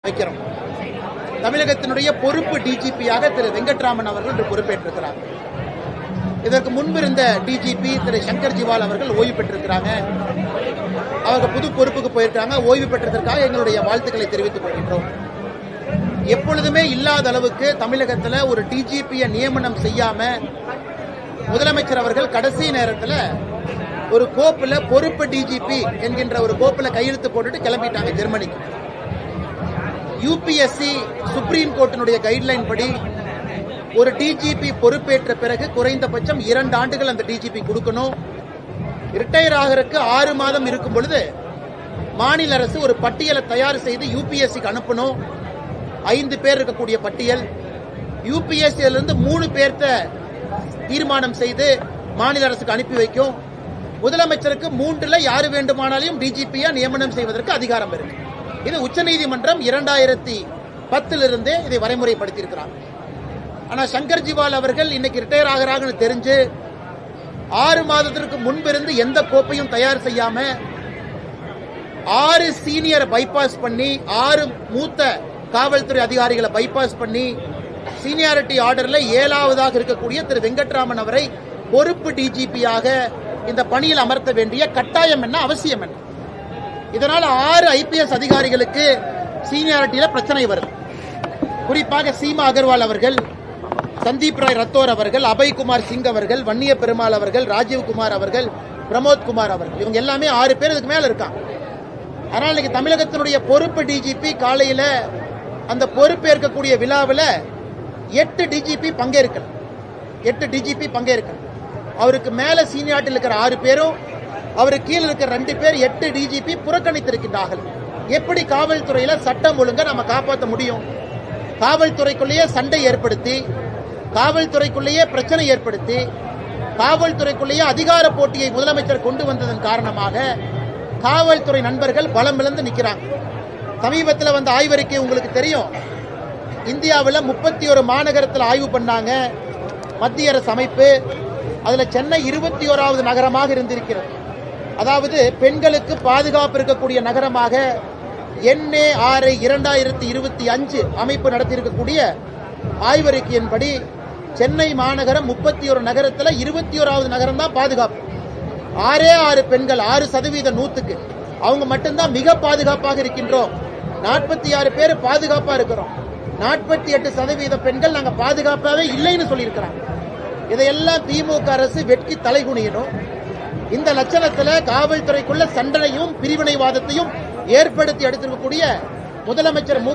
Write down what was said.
வைக்கிறோம். தமிழகத்தினுடைய பொறுப்பு டிஜிபியாக திரு வெங்கட்ராமன் அவர்கள் இன்று பொறுப்பேற்றிருக்கிறார். இதற்கு முன்பு இருந்த டிஜிபி திரு சங்கர் ஜிவால் அவர்கள் ஓய்வு பெற்றிருக்கிறாங்க. அவங்க புது பொறுப்புக்கு போயிருக்காங்க. ஓய்வு பெற்றதற்காக எங்களுடைய வாழ்த்துக்களை தெரிவித்துக் கொள்கின்றோம். எப்பொழுதுமே இல்லாத அளவுக்கு தமிழகத்தில் ஒரு டிஜிபியை நியமனம் செய்யாம முதலமைச்சர் அவர்கள் கடைசி நேரத்தில் ஒரு கோப்பில் பொறுப்பு டிஜிபி என்கின்ற ஒரு கோப்பில் கையெழுத்து போட்டுட்டு கிளம்பிட்டாங்க ஜெர்மனிக்கு. யூபிஎஸ்சி சுப்ரீம் கோர்ட்டினுடைய கைட்லைன் படி ஒரு டிஜிபி பொறுப்பேற்ற பிறகு குறைந்தபட்சம் 2 ஆண்டுகள் அந்த டிஜிபி கொடுக்கணும். ரிட்டையர் ஆகிறதுக்கு 6 மாதம் இருக்கும் பொழுது மாநில அரசு ஒரு பட்டியலை தயார் செய்து யூபிஎஸ்சிக்கு அனுப்பணும். 5 பேர் இருக்கக்கூடிய பட்டியல். யூபிஎஸ்சியிலிருந்து 3 பேர்த்த தீர்மானம் செய்து மாநில அரசுக்கு அனுப்பி வைக்கும். முதலமைச்சருக்கு 3ல் யாரு வேண்டுமானாலும் டிஜிபியா நியமனம் செய்வதற்கு அதிகாரம் இருக்கு. இது உச்சநீதிமன்றம் 2010 இதை வரைமுறைப்படுத்தியிருக்கிறார். ஆனா சங்கர் ஜிவால் அவர்கள் இன்னைக்கு ரிட்டையர் ஆகிறாங்கன்னு தெரிஞ்சு 6 மாதத்திற்கு முன்பிருந்து எந்த கோப்பையும் தயார் செய்யாம 6 சீனியரை பைபாஸ் பண்ணி 6 மூத்த காவல்துறை அதிகாரிகளை பைபாஸ் பண்ணி சீனியாரிட்டி ஆர்டர்ல 7வதாக இருக்கக்கூடிய திரு வெங்கட்ராமன் அவரை பொறுப்பு டிஜிபியாக இந்த பணியில் அமர்த்த வேண்டிய கட்டாயம் என்ன, அவசியம் என்ன? இதனால் 6 ஐபிஎஸ் அதிகாரிகளுக்கு சீனியாரிட்டியில பிரச்சனை வருது. குறிப்பாக சீமா அகர்வால் அவர்கள், சந்தீப் ராய் ரத்தோர் அவர்கள், அபய்குமார் சிங் அவர்கள், வன்னிய பெருமாள் அவர்கள், ராஜீவ்குமார் அவர்கள், பிரமோத் குமார் அவர்கள், இவங்க எல்லாமே 6 பேர் இதுக்கு மேல இருக்காங்க. அதனால இன்னைக்கு தமிழகத்தினுடைய பொறுப்பு டிஜிபி காலையில அந்த பொறுப்பேற்கக்கூடிய விழாவில் 8 டிஜிபி பங்கேற்கல. 8 டிஜிபி பங்கேற்கல. அவருக்கு மேல சீனியாரிட்டியில் இருக்கிற 6 பேரும், அவருக்கு கீழே இருக்கிற 2 பேர் 8 டிஜிபி புறக்கணித்திருக்கிறார்கள். எப்படி காவல்துறையில சட்டம் ஒழுங்கை நம்ம காப்பாற்ற முடியும்? காவல்துறைக்குள்ளேயே சண்டை ஏற்படுத்தி, காவல்துறைக்குள்ளேயே பிரச்சனை ஏற்படுத்தி, காவல்துறைக்குள்ளேயே அதிகார போட்டியை முதலமைச்சர் கொண்டு வந்ததன் காரணமாக காவல்துறை நண்பர்கள் பலம் இழந்து நிற்கிறாங்க. சமீபத்தில் வந்த ஆய்வறிக்கை உங்களுக்கு தெரியும். இந்தியாவில் 31 மாநகரத்தில் ஆய்வு பண்ணாங்க மத்திய அரசு அமைப்பு. அதில் சென்னை 21வது நகரமாக இருந்திருக்கிறது. அதாவது பெண்களுக்கு பாதுகாப்பு இருக்கக்கூடிய நகரமாக NARI 2025 அமைப்பு நடத்தியிருக்கக்கூடிய ஆய்வறிக்கையின்படி சென்னை மாநகரம் 31 நகரத்தில் 21வது நகரம் தான் பாதுகாப்பு. 6 பெண்கள் 6% 100க்கு அவங்க மட்டும்தான் மிக பாதுகாப்பாக இருக்கின்றோம். 46 பேர் பாதுகாப்பா இருக்கிறோம். 48% பெண்கள் நாங்க பாதுகாப்பாவே இல்லைன்னு சொல்லியிருக்கிறாங்க. இதையெல்லாம் திமுக அரசு வெட்கி தலைகுனியணும். இந்த லட்சணத்துல காவல்துறைக்குள்ள சண்டனையும் பிரிவினைவாதத்தையும் ஏற்படுத்தி எடுத்திருக்கக்கூடிய முதலமைச்சர் மு